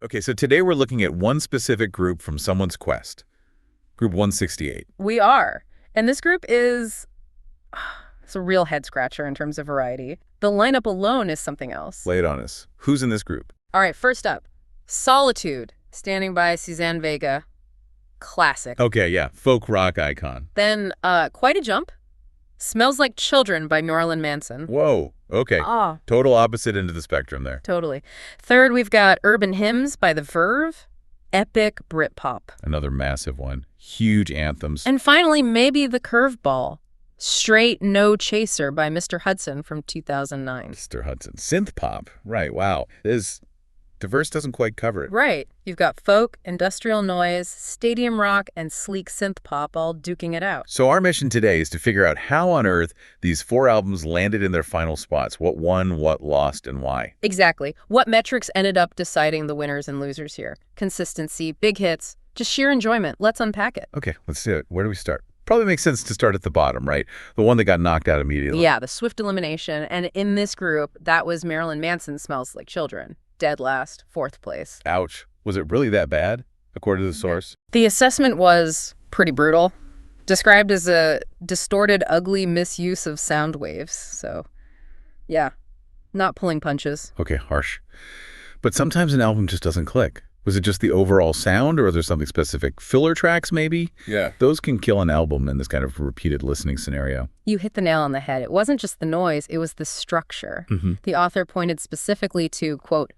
Okay, so today we're looking at one specific group from someone's quest. Group 168. We are. And this group is... It's a real head-scratcher in terms of variety. The lineup alone is something else. Lay it on us. Who's in this group? All right, first up, Solitude, standing by Suzanne Vega. Classic. Okay, yeah, folk rock icon. Then, quite a jump. Smells Like Children by Marilyn Manson. Whoa, okay. Ah. Total opposite end of the spectrum there. Totally. Third, we've got Urban Hymns by the Verve. Epic Britpop. Another massive one. Huge anthems. And finally, maybe the curveball. Straight No Chaser by Mr. Hudson from 2009. Mr. Hudson. Synth pop. Right, wow. This diverse doesn't quite cover it. Right. You've got folk, industrial noise, stadium rock, and sleek synth pop all duking it out. So our mission today is to figure out how on earth these 4 albums landed in their final spots. What won, what lost, and why. Exactly. What metrics ended up deciding the winners and losers here? Consistency, big hits, just sheer enjoyment. Let's unpack it. Okay, let's do it. Where do we start? Probably makes sense to start at the bottom, right? The one that got knocked out immediately. Yeah, the swift elimination. And in this group, that was Marilyn Manson, Smells Like Children. Dead last, 4th place. Ouch. Was it really that bad, according to the source? The assessment was pretty brutal. Described as a distorted, ugly misuse of sound waves. So, yeah, not pulling punches. Okay, harsh. But sometimes an album just doesn't click. Was it just the overall sound, or is there something specific? Filler tracks, maybe? Yeah. Those can kill an album in this kind of repeated listening scenario. You hit the nail on the head. It wasn't just the noise, it was the structure. The author pointed specifically to, quote,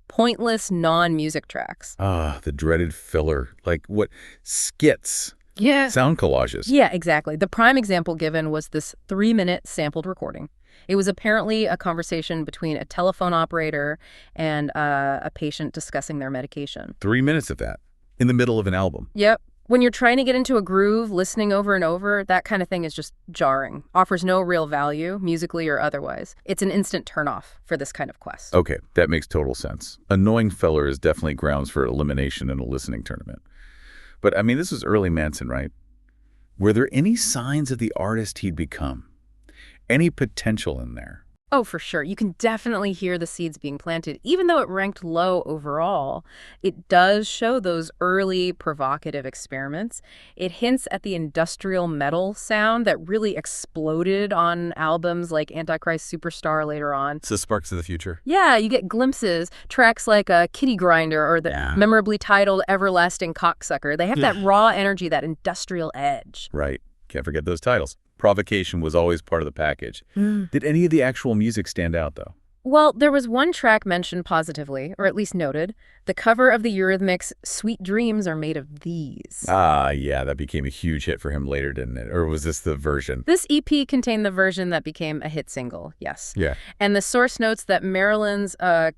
pointless non-music tracks. Ah, the dreaded filler. Like what? Skits. Yeah. Sound collages. Yeah, exactly. The prime example given was this 3-minute sampled recording. It was apparently a conversation between a telephone operator and a patient discussing their medication. 3 minutes of that in the middle of an album. Yep. When you're trying to get into a groove, listening over and over, that kind of thing is just jarring. Offers no real value, musically or otherwise. It's an instant turnoff for this kind of quest. Okay, that makes total sense. Annoying filler is definitely grounds for elimination in a listening tournament. But, I mean, this was early Manson, right? Were there any signs of the artist he'd become? Any potential in there? Oh, for sure. You can definitely hear the seeds being planted. Even though it ranked low overall, it does show those early provocative experiments. It hints at the industrial metal sound that really exploded on albums like Antichrist Superstar later on. It's the sparks of the future. Yeah, you get glimpses. Tracks like Kitty Grinder or the memorably titled Everlasting Cocksucker. They have that raw energy, that industrial edge. Right. Can't forget those titles. Provocation was always part of the package. Did any of the actual music stand out, though? Well, there was one track mentioned positively, or at least noted. The cover of the Eurythmics' Sweet Dreams Are Made of These. Ah, yeah, that became a huge hit for him later, didn't it? Or was this the version? This EP contained the version that became a hit single, yes. Yeah. And the source notes that Marilyn's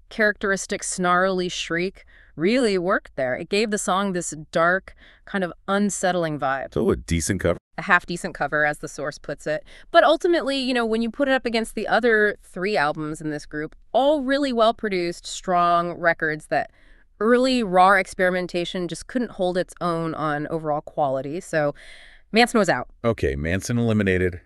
characteristic snarly shriek really worked there. It gave the song this dark, kind of unsettling vibe. So a decent cover. A half-decent cover, as the source puts it. But ultimately, you know, when you put it up against the other 3 albums in this group, all really well-produced, strong records that early, raw experimentation just couldn't hold its own on overall quality. So Manson was out. Okay, Manson eliminated.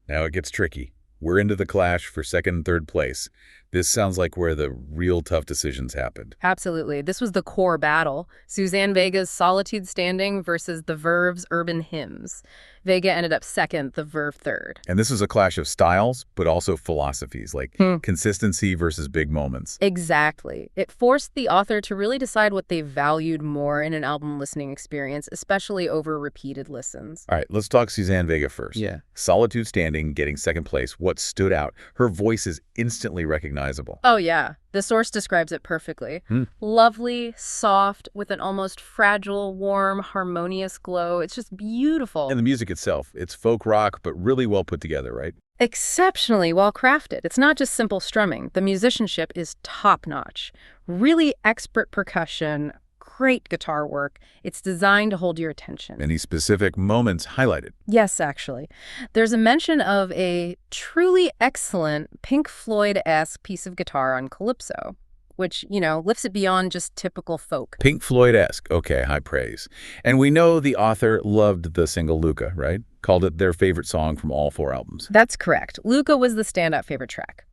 Now it gets tricky. We're into the clash for 2nd and 3rd place. This sounds like where the real tough decisions happened. Absolutely. This was the core battle. Suzanne Vega's Solitude standing versus the Verve's Urban Hymns. Vega ended up 2nd, the Verve 3rd. And this was a clash of styles, but also philosophies, like consistency versus big moments. Exactly. It forced the author to really decide what they valued more in an album listening experience, especially over repeated listens. All right, let's talk Suzanne Vega first. Yeah. Solitude standing, getting 2nd place. What stood out? Her voice is instantly recognizable. Oh, yeah. The source describes it perfectly. Lovely, soft, with an almost fragile, warm, harmonious glow. It's just beautiful. And the music itself, it's folk rock, but really well put together, right? Exceptionally well crafted. It's not just simple strumming. The musicianship is top-notch. Really expert percussion, great guitar work. It's designed to hold your attention. Any specific moments highlighted? Yes, actually. There's a mention of a truly excellent Pink Floyd-esque piece of guitar on Calypso, which, you know, lifts it beyond just typical folk. Pink Floyd-esque. Okay, high praise. And we know the author loved the single Luca, right? Called it their favorite song from all 4 albums. That's correct. Luca was the standout favorite track.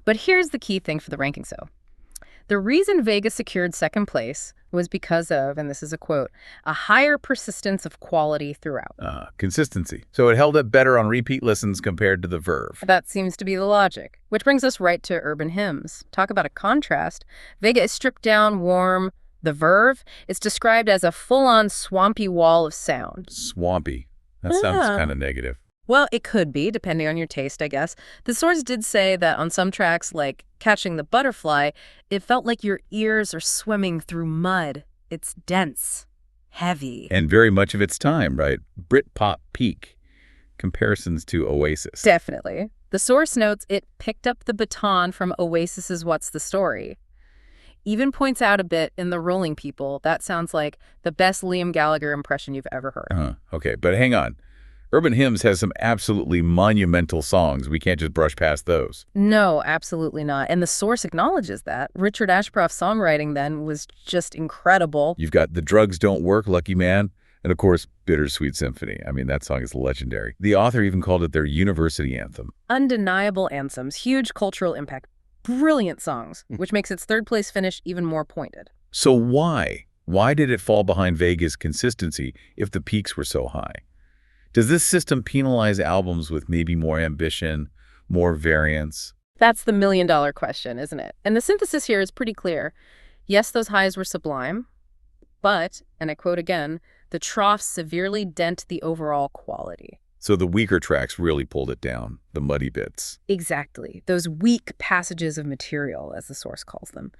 But here's the key thing for the ranking, so. The reason Vega secured second place was because of, and this is a quote, a higher persistence of quality throughout. Consistency. So it held up better on repeat listens compared to the Verve. That seems to be the logic. Which brings us right to urban hymns. Talk about a contrast. Vega is stripped down, warm. The Verve is described as a full-on swampy wall of sound. Swampy. That sounds kind of negative. Well, it could be, depending on your taste, I guess. The source did say that on some tracks, like Catching the Butterfly, it felt like your ears are swimming through mud. It's dense, heavy. And very much of its time, right? Britpop peak. Comparisons to Oasis. Definitely. The source notes it picked up the baton from Oasis's What's the Story. Even points out a bit in The Rolling People, that sounds like the best Liam Gallagher impression you've ever heard. Okay, but hang on. Urban Hymns has some absolutely monumental songs. We can't just brush past those. No, absolutely not. And the source acknowledges that. Richard Ashcroft's songwriting then was just incredible. You've got The Drugs Don't Work, Lucky Man, and of course, Bittersweet Symphony. I mean, that song is legendary. The author even called it their university anthem. Undeniable anthems, huge cultural impact, brilliant songs, which makes its third place finish even more pointed. So why? Why did it fall behind Vega's consistency if the peaks were so high? Does this system penalize albums with maybe more ambition, more variance? That's the million-dollar question, isn't it? And the synthesis here is pretty clear. Yes, those highs were sublime, but, and I quote again, the troughs severely dent the overall quality. So the weaker tracks really pulled it down, the muddy bits. Exactly. Those weak passages of material, as the source calls them.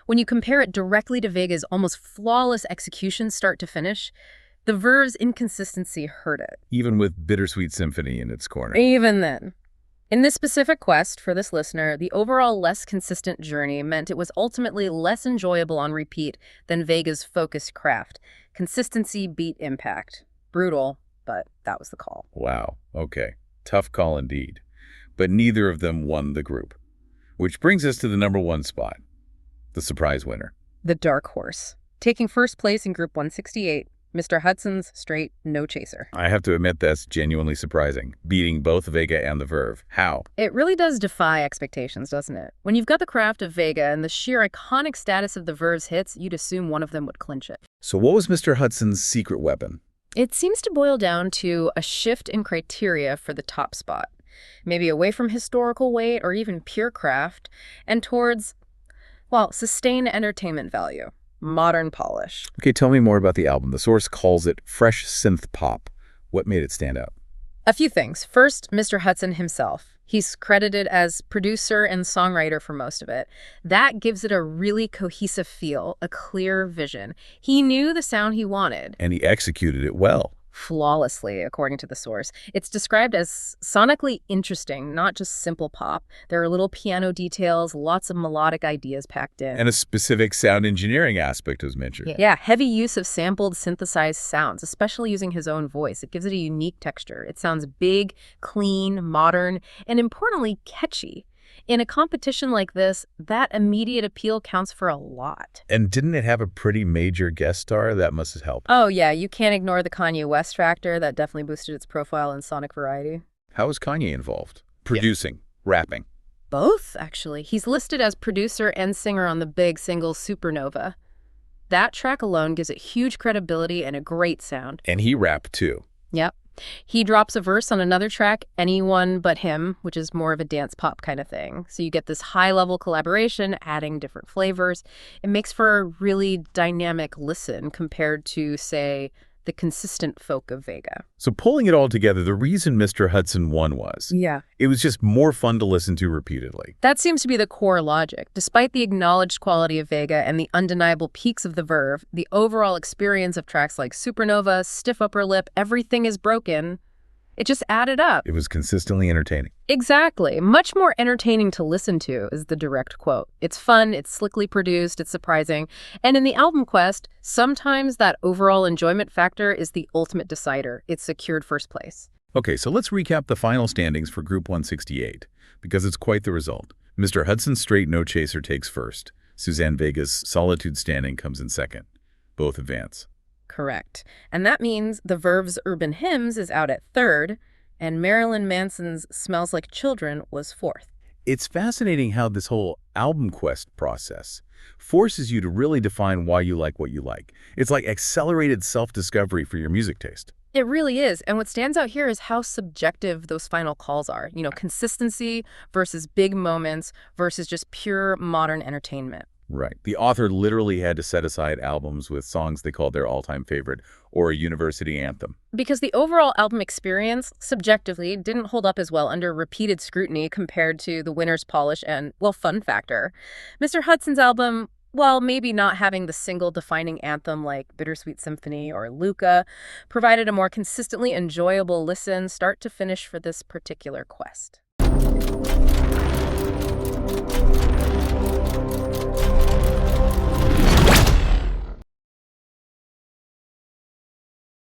When you compare it directly to Vega's almost flawless execution start to finish, the Verve's inconsistency hurt it. Even with Bittersweet Symphony in its corner. Even then. In this specific quest, for this listener, the overall less consistent journey meant it was ultimately less enjoyable on repeat than Vega's focused craft. Consistency beat impact. Brutal, but that was the call. Wow. Okay. Tough call indeed. But neither of them won the group. Which brings us to the number one spot. The surprise winner. The Dark Horse. Taking first place in Group 168, Mr. Hudson's Straight No Chaser. I have to admit that's genuinely surprising, beating both Vega and the Verve. How? It really does defy expectations, doesn't it? When you've got the craft of Vega and the sheer iconic status of the Verve's hits, you'd assume one of them would clinch it. So what was Mr. Hudson's secret weapon? It seems to boil down to a shift in criteria for the top spot. Maybe away from historical weight or even pure craft, and towards, well, sustained entertainment value. Modern polish. Okay, tell me more about the album. The source calls it fresh synth pop. What made it stand out? A few things. First, Mr. Hudson himself. He's credited as producer and songwriter for most of it. That gives it a really cohesive feel, a clear vision. He knew the sound he wanted. And he executed it well. Flawlessly, according to the source. It's described as sonically interesting, not just simple pop. There are little piano details, lots of melodic ideas packed in. And a specific sound engineering aspect was mentioned. Yeah, heavy use of sampled, synthesized sounds, especially using his own voice. It gives it a unique texture. It sounds big, clean, modern, and importantly, catchy. In a competition like this, that immediate appeal counts for a lot. And didn't it have a pretty major guest star? That must have helped. Oh yeah, you can't ignore the Kanye West factor. That definitely boosted its profile in sonic variety. How was Kanye involved? Producing, rapping. Both, actually. He's listed as producer and singer on the big single Supernova. That track alone gives it huge credibility and a great sound. And he rapped too. Yep. He drops a verse on another track, Anyone But Him, which is more of a dance pop kind of thing. So you get this high-level collaboration, adding different flavors. It makes for a really dynamic listen compared to, say, the consistent folk of Vega. So pulling it all together, the reason Mr. Hudson won was it was just more fun to listen to repeatedly. That seems to be the core logic. Despite the acknowledged quality of Vega and the undeniable peaks of the Verve, the overall experience of tracks like Supernova, Stiff Upper Lip, Everything Is Broken, it just added up. It was consistently entertaining. Exactly. Much more entertaining to listen to is the direct quote. It's fun, it's slickly produced, it's surprising. And in the album quest, sometimes that overall enjoyment factor is the ultimate decider. It secured first place. Okay, so let's recap the final standings for Group 168, because it's quite the result. Mr. Hudson's Straight No Chaser takes first. Suzanne Vega's Solitude standing comes in second. Both advance. Correct. And that means the Verve's Urban Hymns is out at third, and Marilyn Manson's Smells Like Children was fourth. It's fascinating how this whole album quest process forces you to really define why you like what you like. It's like accelerated self-discovery for your music taste. It really is. And what stands out here is how subjective those final calls are. Consistency versus big moments versus just pure modern entertainment. Right. The author literally had to set aside albums with songs they called their all-time favorite or a university anthem. Because the overall album experience, subjectively, didn't hold up as well under repeated scrutiny compared to the winner's polish and, well, fun factor. Mr. Hudson's album, while maybe not having the single defining anthem like Bittersweet Symphony or Luca, provided a more consistently enjoyable listen start to finish for this particular quest.